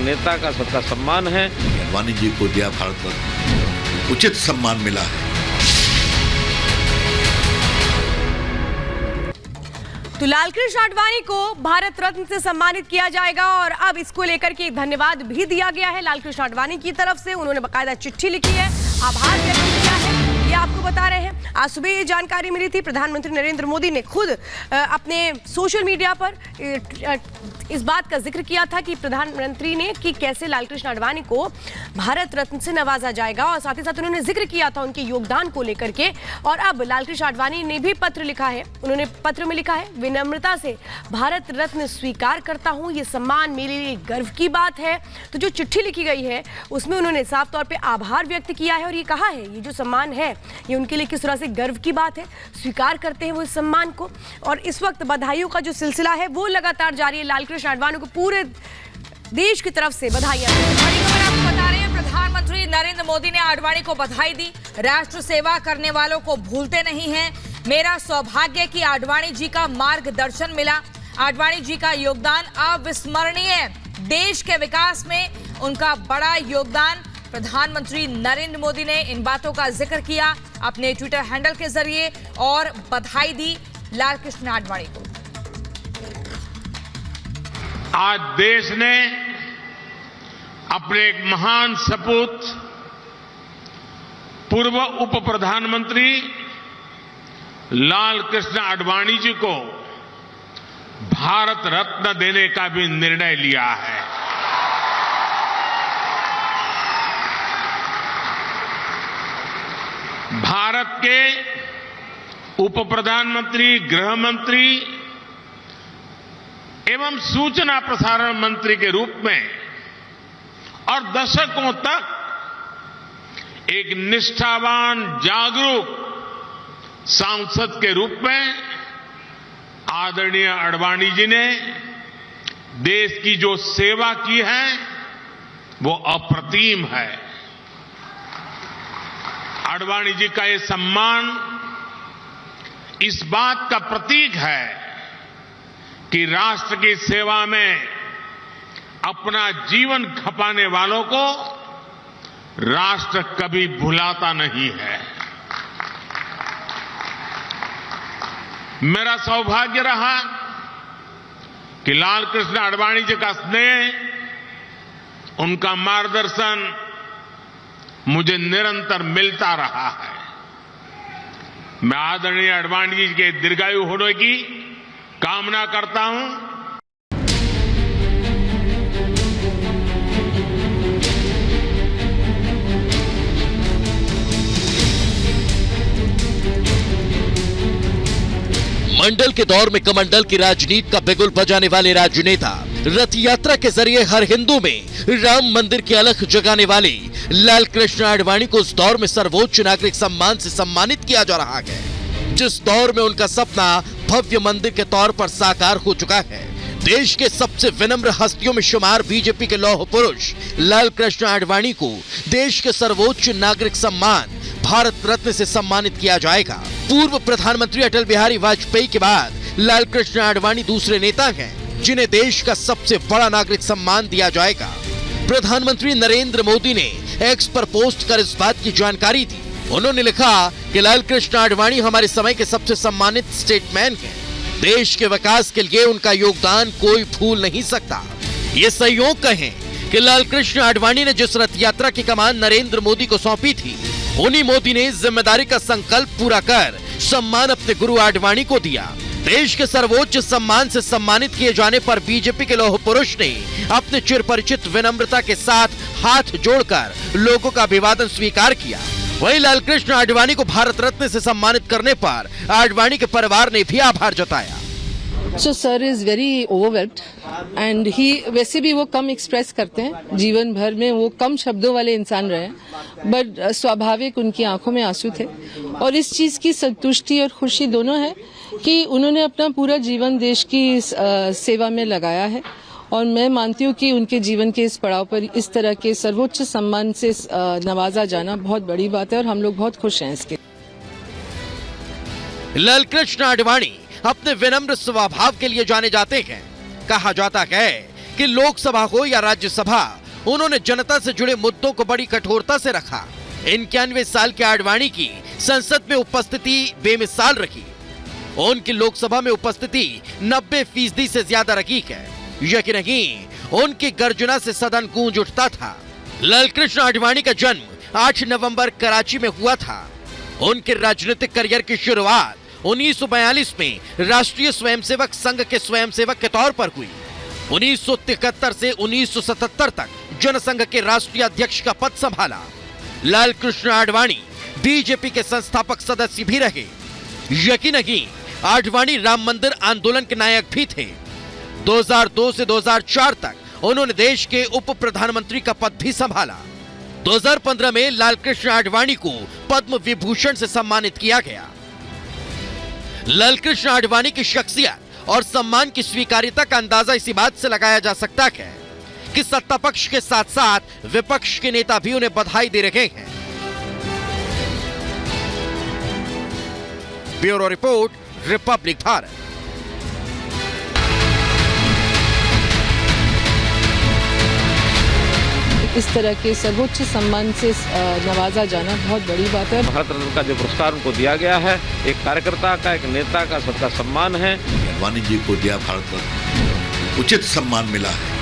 नेता का सबका सम्मान है। आडवाणी जी को दिया भारत रत्न उचित सम्मान मिला है। तो लालकृष्ण आडवाणी को भारत रत्न से सम्मानित किया जाएगा और अब इसको लेकर के धन्यवाद भी दिया गया है लालकृष्ण आडवाणी की तरफ से। उन्होंने बाकायदा चिट्ठी लिखी है, आभार व्यक्त किया है, ये आपको बता रहे हैं। आज सुबह ये जानकारी मिली थी, प्रधानमंत्री नरेंद्र मोदी ने खुद अपने सोशल मीडिया पर इस बात का जिक्र किया था कि प्रधानमंत्री ने कि कैसे लालकृष्ण आडवाणी को भारत रत्न से नवाजा जाएगा और साथ ही साथ उन्होंने जिक्र किया था उनके योगदान को लेकर के। और अब लालकृष्ण आडवाणी ने भी पत्र लिखा है, उन्होंने पत्र में लिखा है, विनम्रता से भारत रत्न स्वीकार करता हूं, ये सम्मान मेरे लिए गर्व की बात है। तो जो चिट्ठी लिखी गई है उसमें उन्होंने साफ तौर पे आभार व्यक्त किया है और ये कहा है ये जो सम्मान है ये उनके लिए किस तरह से गर्व की बात है, स्वीकार करते हैं वो इस सम्मान को। और इस वक्त बधाइयों का जो सिलसिला है वो लगातार जारी है। लालकृष्ण आडवाणी को पूरे देश की तरफ से बधाइयां। बड़ी खबर आपको बता रहे हैं, प्रधानमंत्री नरेंद्र मोदी ने आडवाणी को बधाई दी। राष्ट्र सेवा करने वालों को भूलते नहीं हैं। मेरा सौभाग्य कि आडवाणी जी का मार्गदर्शन मिला। आडवाणी जी का योगदान अविस्मरणीय है। देश के विकास में उनका बड़ा योगदान। प्रधानमंत्री नरेंद्र मोदी ने इन बातों का जिक्र किया अपने ट्विटर हैंडल के जरिए और बधाई दी लालकृष्ण आडवाणी को। आज देश ने अपने एक महान सपूत पूर्व उप प्रधानमंत्री लालकृष्ण आडवाणी जी को भारत रत्न देने का भी निर्णय लिया है। भारत के उप प्रधानमंत्री, गृह मंत्री एवं सूचना प्रसारण मंत्री के रूप में और दशकों तक एक निष्ठावान, जागरूक सांसद के रूप में आदरणीय आडवाणी जी ने देश की जो सेवा की है वो अप्रतिम है। आडवाणी जी का ये सम्मान इस बात का प्रतीक है कि राष्ट्र की सेवा में अपना जीवन खपाने वालों को राष्ट्र कभी भुलाता नहीं है। मेरा सौभाग्य रहा कि लालकृष्ण आडवाणी जी का स्नेह, उनका मार्गदर्शन मुझे निरंतर मिलता रहा है। मैं आदरणीय आडवाणी जी के दीर्घायु होने की कामना करता हूं। मंडल के दौर में कमंडल की राजनीति का बिगुल बजाने वाले राजनेता, रथ यात्रा के जरिए हर हिंदू में राम मंदिर की अलख जगाने वाले लालकृष्ण आडवाणी को इस दौर में सर्वोच्च नागरिक सम्मान से सम्मानित किया जा रहा है। जिस दौर में उनका सपना भव्य मंदिर के तौर पर साकार हो चुका है, देश के सबसे विनम्र हस्तियों में शुमार बीजेपी के लौह पुरुष लालकृष्ण आडवाणी को देश के सर्वोच्च नागरिक सम्मान भारत रत्न से सम्मानित किया जाएगा। पूर्व प्रधानमंत्री अटल बिहारी वाजपेयी के बाद लालकृष्ण आडवाणी दूसरे नेता हैं जिन्हें देश का सबसे बड़ा नागरिक सम्मान दिया जाएगा। प्रधानमंत्री नरेंद्र मोदी ने एक्स पर पोस्ट कर इस बात की जानकारी दी। उन्होंने लिखा कि लालकृष्ण आडवाणी हमारे समय के सबसे सम्मानित स्टेटमैन हैं। देश के विकास के लिए उनका योगदान कोई भूल नहीं सकता। ये संयोग कहें कि लालकृष्ण आडवाणी ने जिस रथ यात्रा की कमान नरेंद्र मोदी को सौंपी थी, उन्हीं मोदी ने इस जिम्मेदारी का संकल्प पूरा कर सम्मान अपने गुरु आडवाणी को दिया। देश के सर्वोच्च सम्मान से सम्मानित किए जाने पर बीजेपी के लौह पुरुष ने अपने चिरपरिचित विनम्रता के साथ हाथ जोड़कर लोगों का अभिवादन स्वीकार किया। वहीं लालकृष्ण आडवाणी को भारत रत्न से सम्मानित करने पर आडवाणी के परिवार ने भी आभार जताया। So sir is very overwhelmed and he वैसे भी वो कम एक्सप्रेस करते हैं, जीवन भर में वो कम शब्दों वाले इंसान रहे हैं, बट स्वाभाविक उनकी आंखों में आंसू थे और इस चीज की संतुष्टि और खुशी दोनों है कि उन्होंने अपना पूरा जीवन देश की सेवा में लगाया है और मैं मानती हूँ कि उनके जीवन के इस पड़ाव पर इस तरह के सर्वोच्च सम्मान से नवाजा जाना बहुत बड़ी बात है और हम लोग बहुत खुश हैं इसके। लालकृष्ण आडवाणी अपने विनम्र स्वभाव के लिए जाने जाते हैं। कहा जाता है कि लोकसभा हो या राज्यसभा, उन्होंने जनता से जुड़े मुद्दों को बड़ी कठोरता से रखा। 91 साल के आडवाणी की संसद में उपस्थिति बेमिसाल रही। उनकी लोकसभा में उपस्थिति 90% से ज्यादा रकीक है। यकीन नहीं, उनकी गर्जना से सदन गूंज उठता था। लालकृष्ण आडवाणी का जन्म 8 नवंबर कराची में हुआ था। उनके राजनीतिक करियर की शुरुआत 1942 में राष्ट्रीय स्वयंसेवक संघ के स्वयंसेवक के तौर पर हुई। 1973 से 1977 तक जनसंघ के राष्ट्रीय अध्यक्ष का पद संभाला। लालकृष्ण आडवाणी बीजेपी के संस्थापक सदस्य भी रहे। यकीन नहीं, आडवाणी राम मंदिर आंदोलन के नायक भी थे। 2002 से 2004 तक उन्होंने देश के उप प्रधानमंत्री का पद भी संभाला। 2015 में लालकृष्ण आडवाणी को पद्म विभूषण से सम्मानित किया गया। लालकृष्ण आडवाणी की शख्सियत और सम्मान की स्वीकार्यता का अंदाजा इसी बात से लगाया जा सकता है कि सत्ता पक्ष के साथ साथ विपक्ष के नेता भी उन्हें बधाई दे रहे हैं। Bureau report, Republic Bharat. इस तरह के सर्वोच्च सम्मान से नवाजा जाना बहुत बड़ी बात है। भारत रत्न का जो पुरस्कार उनको दिया गया है, एक कार्यकर्ता का, एक नेता का सबका सम्मान है। आडवाणी जी को दिया भारत रत्न उचित सम्मान मिला है।